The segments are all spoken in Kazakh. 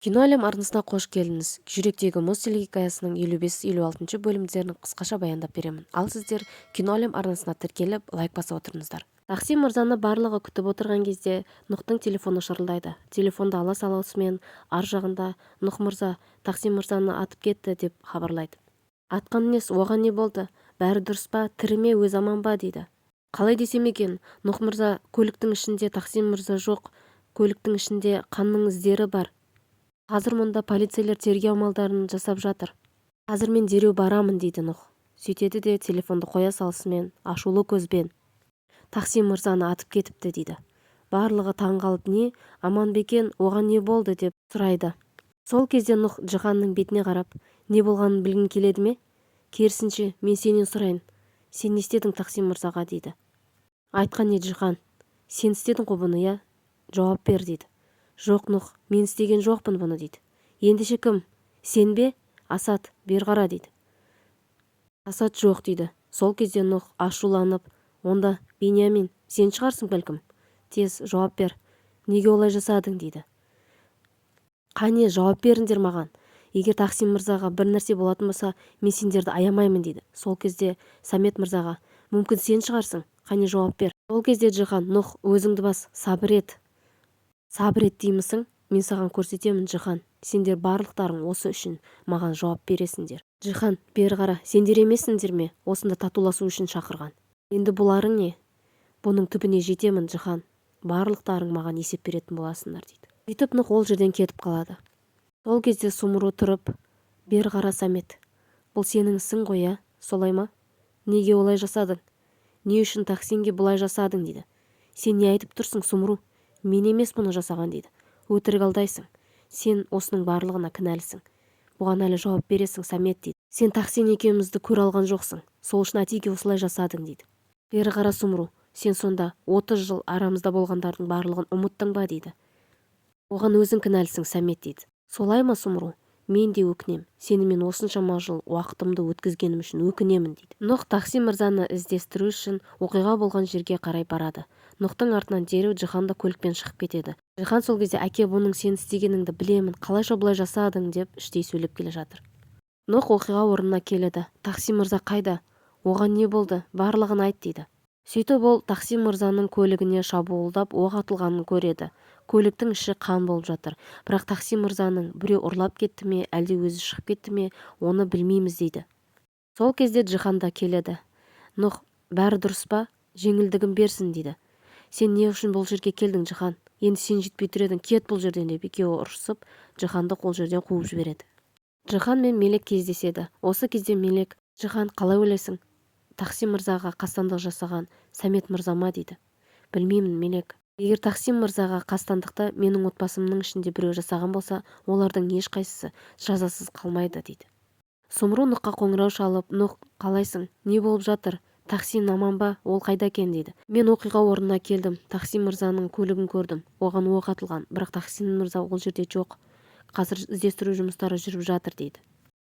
Кино әлем арнасына қош келдіңіз. Жүректегі мұз телехикаясының 55-56 бөлімдерін қысқаша баяндап беремін. Ал сіздер кино әлем арнасына тіркеліп, лайк басып отырыңыздар. Тақсим мырзаны барлығы күтіп отырған кезде Нұхтың телефоны шырылдайды. Телефонды ала салысымен ар жағында Нұх мырза Тақсим мырзаны атып кетті деп хабарлайды. Атқан нес, оған не болды? Бәрі дұрыс па, тірі ме, өз аман ба дейді. Қалай десем екен, Нұх мырза, көліктің ішінде Тақсим мырза жоқ, көліктің ішінде қанның іздері бар. Қазір мұнда полицейлер тергеу амалдарын жасап жатыр. Қазір мен дереу барамын дейді Нұх. Сөйтеді де телефонды қоя салысымен ашулы көзбен Тақсим мырзаны атып кетіпті дейді. Барлығы таңғалып, не, аман бекен, оған не болды деп сұрайды. Сол кезде Нұх Джиханның бетіне қарап, не болғанын білгің келеді ме? Керісінше, мен сенен сұрайын. Сен не істедің Тақсим мырзаға дейді. Айтқан не Джихан? Сен істедің ғой бұны, иә? Жауап бер дейді. Жоқ Нұх, мен істеген жоқпын бұны дейді. Ендеше кім? Сен бе? Асад, бер қара дейді. Асад жоқ дейді. Сол кезде Нұх ашуланып, онда Беньямин, сен шығарсың бәлкім. Тез жауап бер. Неге олай жасадың дейді. Қане, жауап беріңдер маған. Егер Тақсим мырзаға бір нәрсе болатын болса, мен сендерді аямаймын дейді. Сол кезде Самет мырзаға, мүмкін сен шығарсың. Қане, жауап бер. Сол кезде Джихан, Нұх, өзіңді бас, сабыр ет. Сабыр ет деймісің? Мен саған көрсетемін, Джихан. Сендер барлықтарың осы үшін маған жауап бересіңдер. Джихан, бері қара, сендер емессіңдер ме? Осында татуласу үшін шақырған. Енді бұларың не? Бұның түбіне жетемін, Джихан. Барлықтарың маған есеп беретін боласыңдар дейді. Сөйтіп Нұх ол жерден кетіп қалады. Сол кезде Сумру тұрып, бері қара Самет. Бұл сенің ісің ғой, иә? Солай ма? Неге олай жасадың? Не үшін Тақсимге бұлай жасадың дейді. Сен не айтып тұрсың, Сумру? Мен емес бұны жасаған дейді. Өтірік алдайсың. Сен осының барлығына кінәлісің. Бұған әлі жауап бересің, Самет дейді. Сен Тақсим екеумізді көре алған жоқсың. Сол үшін Атиге осылай жасадың дейді. Бері қара Сумру, сен сонда 30 жыл арамызда болғандардың барлығын ұмыттың ба дейді. Оған өзің кінәлісің, Самет дейді. Солай ма, Сумру? Мен де өкінем. Сенімен осыншама жыл уақытымды өткізгенім үшін өкінемін дейді. Нұх Тақсим мырзаны іздестіру үшін оқиға болған жерге қарай барады. Нұхтың артынан дереу Джихан да көлікпен шығып кетеді. Джихан сол кезде, әке, бұның сен істегеніңді білемін, қалайша бұлай жасадың деп іштей сөйлеп келе жатыр. Нұх оқиға орнына келеді. Тақсим мырза қайда? Оған не болды? Барлығын айт дейді. Сөйтіп ол Тақсим мырзаның көлігіне шабуылдап оқ атылғанын көреді. Көліктің іші қан болып жатыр. Бірақ Тақсим мырзаның біреу ұрлап кетті ме, әлде өзі шығып кетті ме, оны білмейміз дейді. Сол кезде Джихан да келеді. Нұх, бәрі дұрыс па? Жеңілдігін берсін дейді. Сен не үшін бұл жерге келдің, Джихан? Енді сен жетпей тұр едің, кет бұл жерден деп екеуі ұрысып, Джиханды ол жерден қуып жібереді. Джихан мен Мелек кездеседі. Осы кезде Мелек, Джихан, қалай ойлайсың? Тақсим мырзаға қастандық жасаған Самет мырза ма дейді. Білмеймін, Мелек. Егер Тақсим мырзаға қастандықты менің отбасымның ішінде біреу жасаған болса, олардың ешқайсысы жазасыз қалмайды дейді. Сумру Нұхқа қоңырау шалып, Нұх, қалайсың? Не болып жатыр? Тақсим аман ба? Ол қайда екен дейді. Мен оқиға орнына келдім. Тақсим мырзаның көлігін көрдім. Оған оқ атылған, бірақ Тақсим мырза ол жерде жоқ. Қазір іздестіру жұмыстары жүріп жатыр дейді.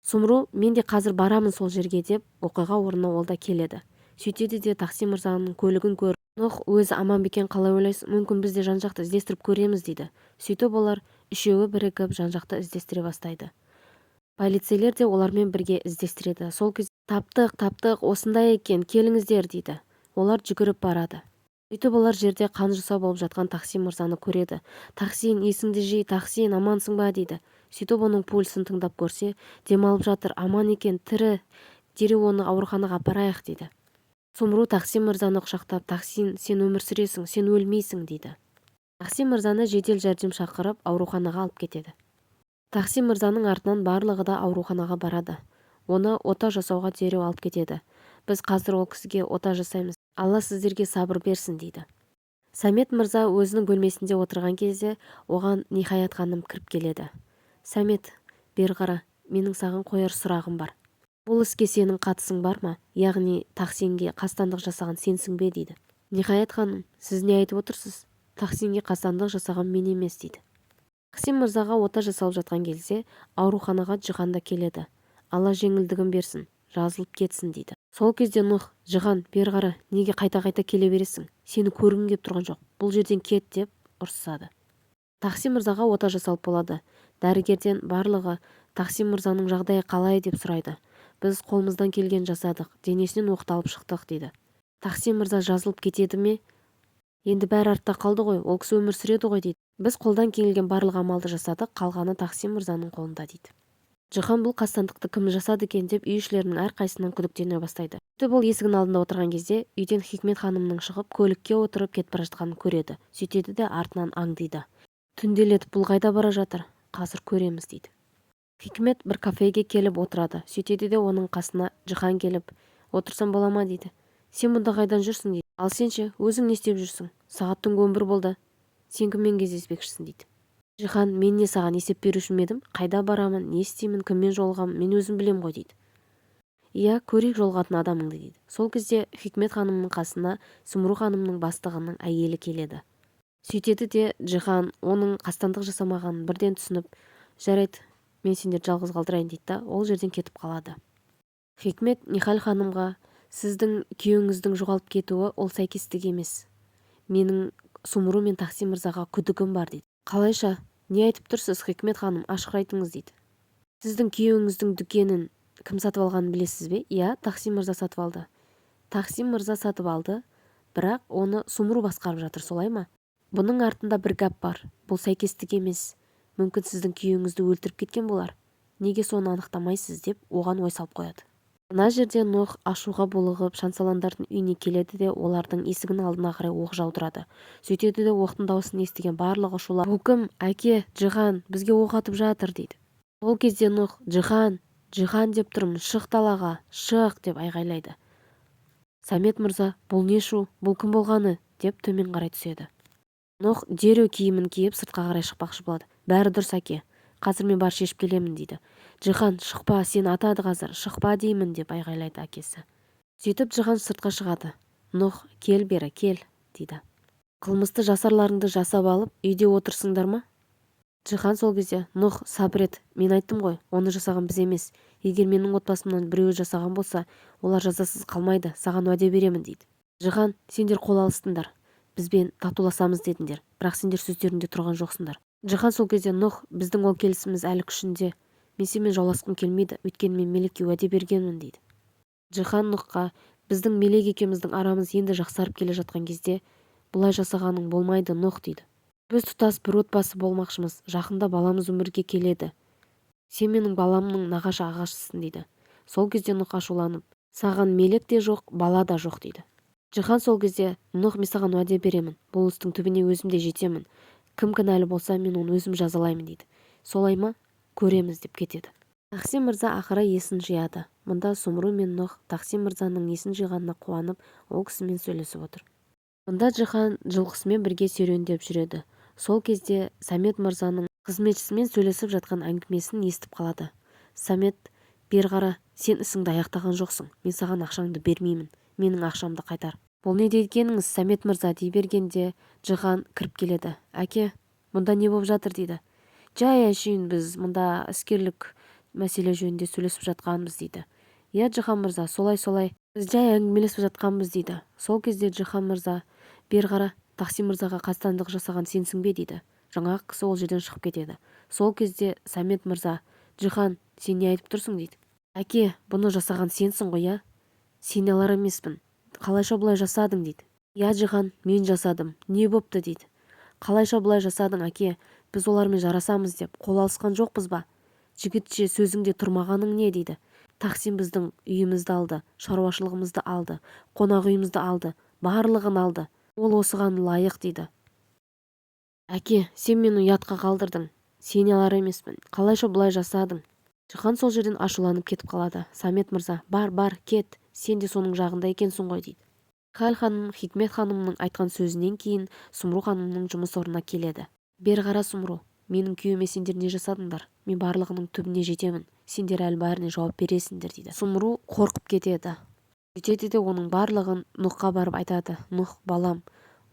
Сумру, мен де қазір барамын сол жерге деп, оқиға орнына ол да келеді. Сөйтеді де Тақсим мырзаның көлігін көріп, Нұх, өзі аман бекен, қалай ойлайсың? Мүмкін біз де жан-жақты іздестіріп көреміз дейді. Сөйтіп олар үшеуі бірігіп жан-жақты іздестіре бастайды. Полицейлер де олармен бірге іздестіреді. Сол кезде таптық, осындай екен, келіңіздер дейді. Олар жүгіріп барады. Сөйтіп олар жерде қан жасау болып жатқан Тақсим мырзаны көреді. Тақсим, есіңді жи, Тақсим, амансың ба дейді. Сөйтіп оның пульсын тыңдап көрсе, демалып жатыр, аман екен, тірі, дереу оны ауруханаға апарайық дейді. Сумру Тақсим мырзаны құшақтап, Тақсим, сен өмір сүресің, сен өлмейсің дейді. Тақсим мырзаны жедел жәрдем шақырып ауруханаға алып кетеді. Тақсим мырзаның артынан барлығы да ауруханаға барады. Оны ота жасауға дереу алып кетеді. Біз қазір ол кісіге ота жасаймыз. Алла сіздерге сабыр берсін дейді. Самет мырза өзінің бөлмесінде отырған кезде оған Нихаят ханым кіріп келеді. Самет, бер қара, менің саған қояр сұрағым бар. Бұл іске сенің қатысың бар ма? Яғни Тақсимге қастандық жасаған сенсің бе дейді. Нихаят ханым, сіз не айтып отырсыз? Тақсимге қастандық жасаған мен емес дейді. Тақсим мырзаға ота жасалып жатқан кезде ауруханаға Джихан да келеді. Алла жеңілдігін берсін, жазылып кетсін дейді. Сол кезде Нұх, Джихан, бер қара, неге қайта-қайта келе бересің? Сені көргім кеп тұрған жоқ. Бұл жерден кет деп ұрсады. Тақсим мырзаға ота жасалып болады. Дәрігерден барлығы Тахсин мырзаның жағдайы қалай деп сұрайды. Біз қолымыздан келген жасадық, денесінен оқталып шықтық дейді. Тахсин мырза жазылып кетеді ме? Енді бәрі артта қалды ғой, ол кісі өмір сүреді ғой дейді. Біз қолдан келген барлық амалды жасадық, қалғаны Тахсин мырзаның қолында дейді. Жихан бұл қастандықты кім жасады екен деп үй ішілерінің әрқайсысынан күдіктене бастайды. Бұл есігінің алдында отырған кезде үйден Хикмет ханымның шығып көлікке отырып кетіп бара жатқанын көреді. Сөйтеді де артынан аңдиды. Түнделетіп бұл қайда бара жатыр? Қазір көреміз дейді. Хикмет бір кафеге келіп отырады. Сөйтеді де оның қасына Жихан келіп, отырсам бола ма дейді. Сен мұнда қайдан жүрсің дейді. Ал сен ше, өзің не істеп жүрсің? Сағат түнгі 11 болды. Сен кіммен кездеспекшісің дейді. Жихан, мен не саған есеп беруші ме едім? Қайда барамын, не істеймін, кіммен жолығамын, мен өзім білем ғой дейді. Иә, көрейік жолығатын адамыңды дейді. Сол кезде Хикмет ханымның қасына Сүмру ханымның бастығының әйелі келеді. Сөйтеді де Жихан оның қастандық жасамағанын бірден түсініп, жарайды, мен сендерді жалғыз қалдырайын дейді да, ол жерден кетіп қалады. Хикмет Нихал ханымға, сіздің күйеуіңіздің жоғалып кетуі ол сәйкестік емес. Менің Сүмру мен Тахсин мырзаға күдігім бар дейді. Қалайша, не айтып тұрсыз, Хикмет ханым, ашық айтыңыз дейді. Сіздің күйеуіңіздің дүкенін кім сатып алғанын білесіз бе? Иә, Тахсин мырза сатып алды. Тахсин мырза сатып алды, бірақ оны Сүмру басқарып жатыр, солай ма? Бұның артында бір гәп бар. Бұл сәйкестік емес. Мүмкін сіздің күйеуіңізді өлтіріп кеткен болар. Неге соны анықтамайсыз деп оған ой салып қояды. Мына жерде Нох ашуға булығып шансаландардың үйіне келеді де олардың есігінің алдына қарай оқ жаудырады. Сөйтеді де оқтың дауысын естіген барлығы шулап, "Өкім, әке, Жихан бізге оқ атып жатыр" дейді. Ол кезде Нох, "Жихан, Жихан деп тұрмын, шық далаға, шық" деп айғайлайды. Самет мырза, бұл не шу, бұл кім болғаны деп төмен қарай түседі. Нох дереу киімін киіп сыртқа қарай шықпақшы болады. "Бәрі дұрыс әке, қазір мен бар шешіп келемін" дейді. "Жихан, шықпа, сені атады қазір, шықпа деймін" деп айғайлайды әкесі. Сөйтіп Жихан сыртқа шығады. "Нох, кел бері, кел" дейді. "Қылмысты жасарларыңды жасап алып, үйде отырсыңдар ма?" Жихан сол кезде, "Нох, сабыр ет, мен айттым ғой, оны жасаған біз емес. Егер менің отбасымнан біреуі жасаған болса, олар жазасыз қалмайды, саған уәде беремін" дейді. "Жихан, сендер қол алыстыңдар, бізбен татуласамыз дедіңдер, бірақ сендер сөздерінде тұрған жоқсыңдар." Жихан сол кезде, "Нох, біздің ол келісіміміз әлі күшінде. Мен сенімен жауласқым келмейді, өйткені мен Мелекке уәде бергенмін" дейді. Жихан Нохқа, "Біздің Мелек екеуміздің арамыз енді жақсарып келе жатқан кезде, бұлай жасағаның болмайды, Нох" дейді. "Біз тұтас бір отбасы болмақшымыз, жақында баламыз өмірге келеді. Сен менің баламның нағашы ағашысың" дейді. Сол кезде Нох ашуланып, "Саған Мелек те жоқ, бала да жоқ" дейді. Жихан сол кезде, "Нох, мен саған уәде беремін, бұл істің түбіне өзім де жетемін. Кім кінәлі болса, мен оны өзім жазалаймын" дейді. "Солай ма? Көреміз" деп кетеді. Тахсин мырза ақыры есін жияды. Мұнда Сүмру мен Нох Тахсин мырзаның есін жиғанына қуанып, ол кісімен сөйлесіп отыр. Мұнда Жихан жылқысымен бірге серуендеп жүреді. Сол кезде Самет мырзаның қызметшісімен сөйлесіп жатқан әңгімесін естіп қалады. "Самет, бер қара, сен ісіңді аяқтаған жоқсың. Мен саған ақшаңды бермеймін. Менің ақшамды қайтар." "Бұл не дегеніңіз, Самет мырза" дей бергенде Жихан кіріп келеді. "Әке, мұнда не болып жатыр" дейді. "Жай әшейін біз мұнда іскерлік мәселе жөнінде сөйлесіп жатқанбыз" дейді. "Иә Жихан мырза, солай, біз жай әңгімелесіп жатқанбыз" дейді. Сол кезде Жихан мырза, "Бер қара, Тахсин мырзаға қастандық жасаған сенсің бе" дейді. Жаңағы кісі ол жерден шығып кетеді. Сол кезде Самет мырза, "Жихан, сен не айтып тұрсың" дейді. "Әке, бұны жасаған сенсің ғой, иә? Сене алар емеспін. Қалайша бұлай жасадың" дейді. "Иә Жихан, мен жасадым. Не бопты" дейді. "Қалайша бұлай жасадың, әке? Біз олармен жарасамыз деп қол алысқан жоқпыз ба? Жігітше сөзіңде тұрмағаның не" дейді. "Тахсин біздің үйімізді алды, шаруашылығымызды алды, қонақ үйімізді алды, барлығын алды. Ол осыған лайық" дейді. "Әке, сен мені ұятқа қалдырдың. Сене алар емеспін. Қалайша бұлай жасадың?" Жихан сол жерден ашуланып кетіп қалады. "Самет мырза, бар, кет. Сен де соның жағында екенсің ғой" дейді. Хал ханым Хикмет ханымның айтқан сөзінен кейін Сүмру ханымның жұмыс орнына келеді. "Бер қара Сүмру, менің күйеуіме сендер не жасадыңдар? Мен барлығының түбіне жетемін. Сендер әлі бәріне жауап бересіңдер" дейді. Сүмру қорқып кетеді. Сөйтеді де оның барлығын Нохқа барып айтады. "Нох, балам,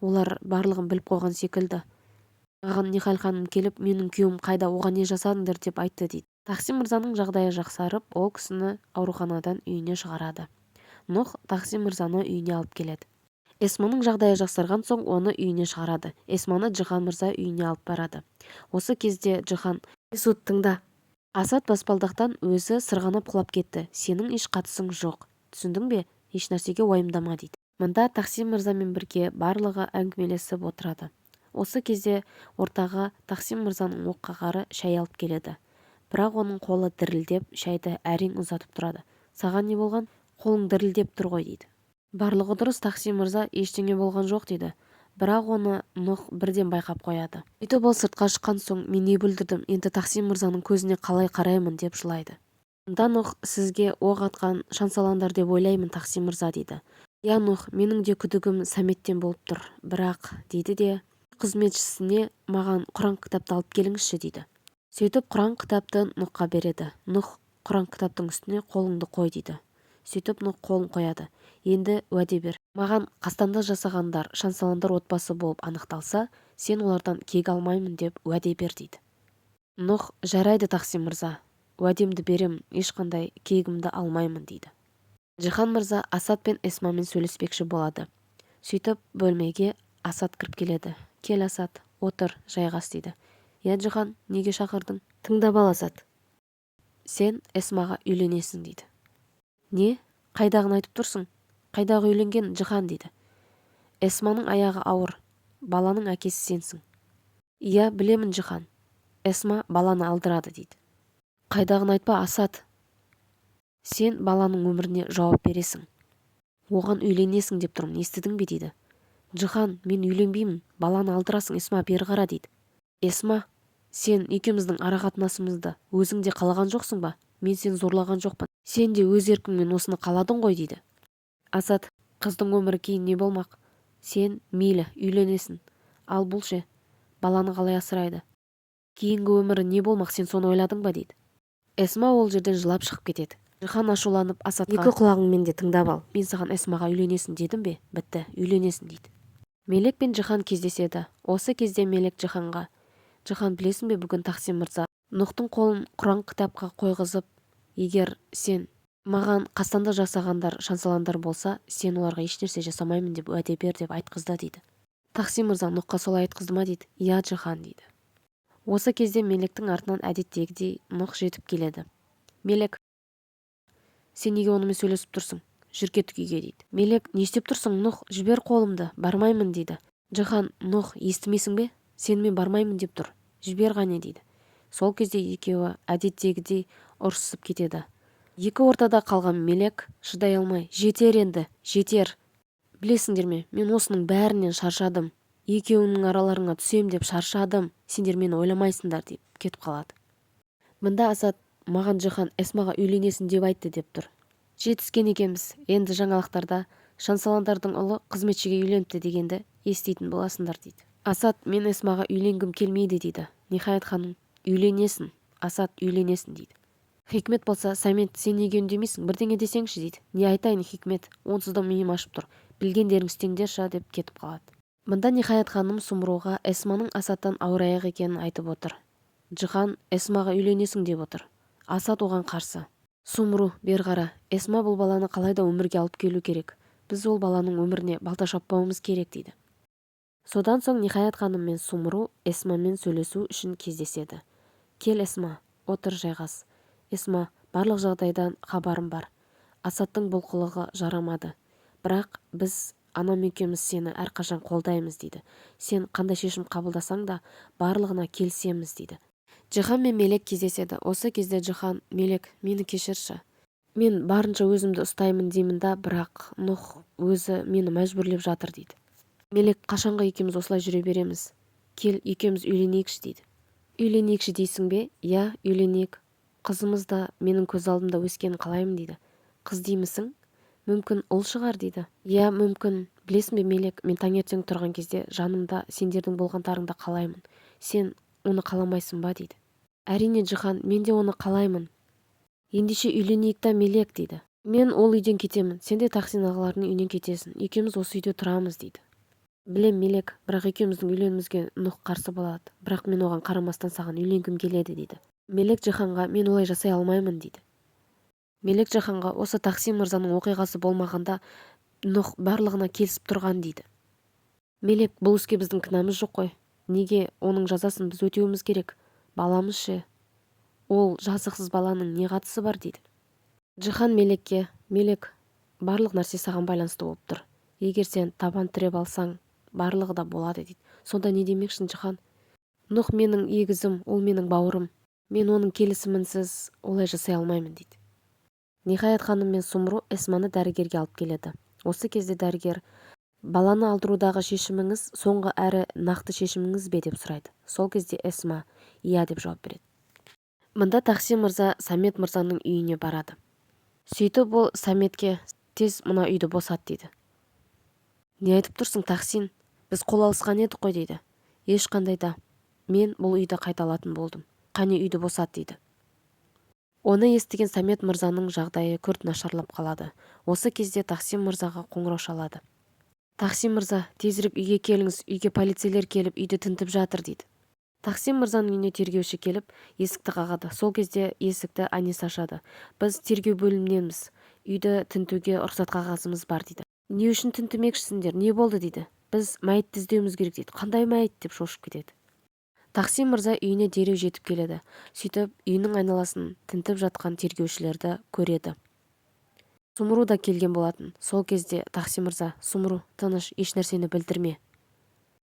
олар барлығын біліп қойған секілді. Маған Нихал ханым келіп, менің күйеуім қайда, оған не жасадыңдар деп айтты" дейді. Тахсин мырзаның жағдайы жақсарып, ол кісіні ауруханадан үйіне шығарады. Нох Тахсин мырзаны үйіне алып келеді. Эсманың жағдайы жақсарған соң оны үйіне шығарады. Эсманы Жихан мырза үйіне алып барады. Осы кезде Жихан, Месут, тыңда. Асад баспалдақтан өзі сырғанап құлап кетті. Сенің еш қатысың жоқ. Түсіндің бе? Еш нәрсеге уайымдама дейді. Мында Тақсим мырзамен бірге барлығы әңгімелесіп отырады. Осы кезде ортаға Тақсим мырзаның оққағары шәй алып келеді. Бірақ оның қолы дірілдеп, шәйді әрең ұзатып тұрады. Саған не болған? Қолың дірілдеп тұр ғой дейді. Барлығы дұрыс, Тақсим мырза, ештеңе болған жоқ дейді. Бірақ оны Нұх бірден байқап қояды. Сөйтіп ол сыртқа шыққан соң, мен не бүлдірдім, енді Тақсим мырзаның көзіне қалай қараймын деп жылайды. Онда Нұх, сізге оқ атқан шансаландар деп ойлаймын, Тақсим мырза дейді. Я, Нұх, менің де күдігім Сәметтен болып тұр, бірақ дейді де қызметшісіне маған Құран кітапты алып келіңізші дейді. Сөйтіп Құран кітапты Нұхқа береді. Нұх Құран кітаптың үстіне қолыңды қой дейді. Сөйтіп Нұх қолын қояды. Енді уәде бер. Маған қастандық жасағандар шансаландар отбасы болып анықталса, сен олардан кек алмаймын деп уәде бер дейді. Нұх, жарайды Тақсим мырза, уәдемді беремін, ешқандай кегімді алмаймын дейді. Джихан мырза Асад пен Эсмамен сөйлеспекші болады. Сөйтіп бөлмеге Асад кіріп келеді. Кел Асад, отыр, жайғас дейді. Я Джихан, неге шақырдың? Тыңдап ал Асад. Сен Эсмаға үйленесің дейді. Не? Қайдағын айтып тұрсың? Қайдағы үйленген Джихан дейді. Эсманың аяғы ауыр, баланың әкесі сенсің. Иә, білемін Джихан. Эсма баланы алдырады дейді. Қайдағын айтпа Асад. Сен баланың өміріне жауап бересің. Оған үйленесің деп тұрмын, естідің бе дейді. Джихан, мен үйленбеймін, баланы алдырасың, Эсма бері қара дейді. Эсма, сен екеуміздің арақатынасымызды өзің де қалаған жоқсың ба? Мен сені зорлаған жоқпын. Сен де өз еркіңмен осыны қаладың ғой дейді. Асад, қыздың өмірі кейін не болмақ? Сен мейлі үйленесің. Ал бұл ше, баланы қалай асырайды? Кейінгі өмірі не болмақ, сен соны ойладың ба дейді. Эсма ол жерден жылап шығып кетеді. Джихан ашуланып Асадқа, екі құлағыңмен де тыңдап ал. Мен саған Эсмаға үйленесің дедім бе? Бітті, үйленесің дейді. Мелек пен Джихан кездеседі. Осы кезде Мелек Джиханға, Джихан, білесің бе, бүгін Тақсим мырза Нұхтың қолын Құран кітапқа қойғызып, егер сен маған қастандық жасағандар шансаландар болса, сен оларға ешнәрсе жасамаймын деп уәде бер деп айтқызды дейді. Тақсим мырза Нұхқа солай айтқызды ма дейді. Я Джихан дейді. Осы кезде Мелектің артынан әдеттегідей Нұх жетіп келеді. Мелек, сен неге онымен сөйлесіп тұрсың? Жүр кеттік үйге дейді. Мелек, не істеп тұрсың? Нұх, жібер қолымды, бармаймын дейді. Джихан, Нұх, естімесің бе? Сенімен бармаймын деп тұр. Жібер ғане дейді. Сол кезде екеуі әдеттегідей ұрсысып кетеді. Екі ортада қалған Мелек шыдай алмай, жетер енді, жетер. Білесіңдер ме, мен осының бәрінен шаршадым. Екеуіңнің араларыңа түсем деп шаршадым. Сендер мені ойламайсыңдар деп кетіп қалады. Мында Асад, маған Джихан Эсмаға үйленесің деп айтты деп тұр. Жетіскен екенбіз. Енді жаңалықтарда шансаландардың ұлы қызметшіге үйленіпті дегенді еститін боласыңдар дейді. Асад, мен Эсмаға үйленгім келмейді дейді. Нихаят ханым, үйленесің. Асад, үйленесің дейді. Хикмет болса, Сәмет, сен неге үндемейсің? Бірдеңе десеңші дейді. Не айтайын Хикмет, онсыз да миым ашып тұр. Білгендерің істеңдерші деп кетіп қалады. Мында Нихаят ханым Сумруға Эсманың Асадтан ауыр аяқ екенін айтып отыр. Джихан Эсмаға үйленесің деп отыр. Асад оған қарсы. Сумру, бер қара, Эсма бұл баланы қалайда өмірге алып келу керек. Біз ол баланың өміріне балта шаппауымыз керек дейді. Содан соң Нихаят ханым мен Сумру Эсмамен сөйлесу үшін кездеседі. Кел Эсма, отыр жайғас. Эсма, барлық жағдайдан хабарым бар. Асадтың бұл қылығы жарамады. Бірақ біз анам екеуміз сені әрқашан қолдаймыз дейді. Сен қандай шешім қабылдасаң да барлығына келісеміз дейді. Джихан мен Мелек кездеседі. Осы кезде Джихан, Мелек, мені кешірші. Мен барынша өзімді ұстаймын деймін да, бірақ Нұх өзі мені мәжбүрлеп жатыр дейді. Мелек, қашанға екеуміз осылай жүре береміз? Кел, екеуміз үйленейікші дейді. Үйленейікші дейсің бе? Я, үйленейік. Қызымыз да менің көз алдымда өскенін қалаймын дейді. Қыз деймісің? Мүмкін ұл шығар дейді. Я, мүмкін. Білесің бе Мелек, мен таңертең тұрған кезде жанымда сендердің болғандарыңды қалаймын. Сен оны қаламайсың ба дейді. Әрине Джихан, мен де оны қалаймын. Ендеше үйленейік та Мелек дейді. Мен ол үйден кетемін, сен де Тақсин ағалардың үйінен кетесің. Екеуміз осы үйде тұрамыз дейді. Білем Мелек, бірақ екеуміздің үйленуімізге Нұх қарсы болады. Бірақ мен оған қарамастан саған үйленгім келеді дейді. Мелек Джиханға, мен олай жасай алмаймын дейді. Мелек Джиханға, осы Тақсим мырзаның оқиғасы болмағанда Нұх барлығына келісіп тұрған дейді. Мелек, бұл іске біздің кінәміз жоқ қой. Неге оның жазасын біз өтеуіміз керек? Баламыз ше, ол жазықсыз баланың не қатысы бар дейді. Джихан Мелекке: Мелек, барлық нәрсе саған байланысты болып тұр. Егер сен табан тіреп алсаң, барлығы да болады дейді. Сонда не демекшін Джихан? Нұх менің егізім, ол менің бауырым. Мен оның келісімінсіз олай жасай алмаймын дейді. Ниһаят ханым мен Сумру Эсманы дәрігерге алып келеді. Осы кезде дәрігер: баланы алдырудағы шешіміңіз соңғы әрі нақты шешіміңіз бе деп сұрайды. Сол кезде Эсма иә деп жауап береді. Мында Тахсин мырза Самет мырзаның үйіне барады. Сөйтіп ол Саметке: тез мына үйді босат дейді. Не айтып тұрсың Тахсин? Біз қол алысқан едік қой дейді. Ешқандай да. Мен бұл үйді қайта алатын болдым. Қане үйді босат дейді. Оны естіген Самет мырзаның жағдайы күрт нашарлап қалады. Осы кезде Тахсин мырзаға қоңырау шалады. Тахсин мырза, тезірек үйге келіңіз, үйге полицейлер келіп үйді тінтіп жатыр дейді. Тахсин мырзаның үйіне тергеуші келіп есікті қағады. Сол кезде есікті Анис ашады. Біз тергеу бөліміненбіз. Үйді тінтуге рұқсат қағазымыз бар дейді. Не үшін тінтімекшісіңдер? Не болды дейді. Біз мәйітті іздеуіміз керек дейді. Қандай мәйіт деп шошып кетеді. Тахсин мырза үйіне дереу жетіп келеді. Сөйтіп үйінің айналасын тінтіп жатқан тергеушілерді көреді. Сумру да келген болатын. Сол кезде Тахсин мырза: Сумру, тыныш, еш нәрсені білдірме.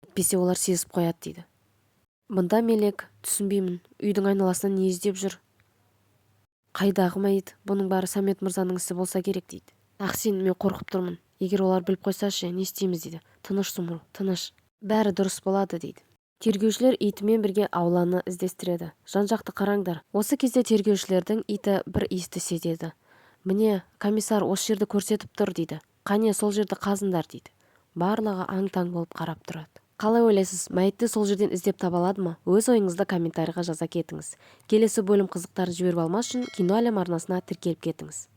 Әйтпесе олар сезіп қояды дейді. Мында Мелек: түсінбеймін, үйдің айналасынан не іздеп жүр? Қайдағы мәйіт? Бұның бәрі Самет мырзаның ісі болса керек дейді. Тахсин, мен қорқып тұрмын. Егер олар біліп қойсашы, не істейміз дейді. Тыныш Сумру, тыныш. Бәрі дұрыс болады дейді. Тергеушілер итімен бірге ауланы іздестіреді. Жан-жақты қараңдар. Осы кезде тергеушілердің иті бір иісті сезеді. Міне, комиссар осы жерді көрсетіп тұр дейді. Қане сол жерді қазыңдар дейді. Барлығы аң-таң болып қарап тұрады. Қалай ойлайсыз, мәйітті сол жерден іздеп таба алады ма? Өз ойыңызды комментарийға жаза кетіңіз. Келесі бөлім қызықтарын жіберіп алмас үшін Киноәлем арнасына тіркеліп кетіңіз.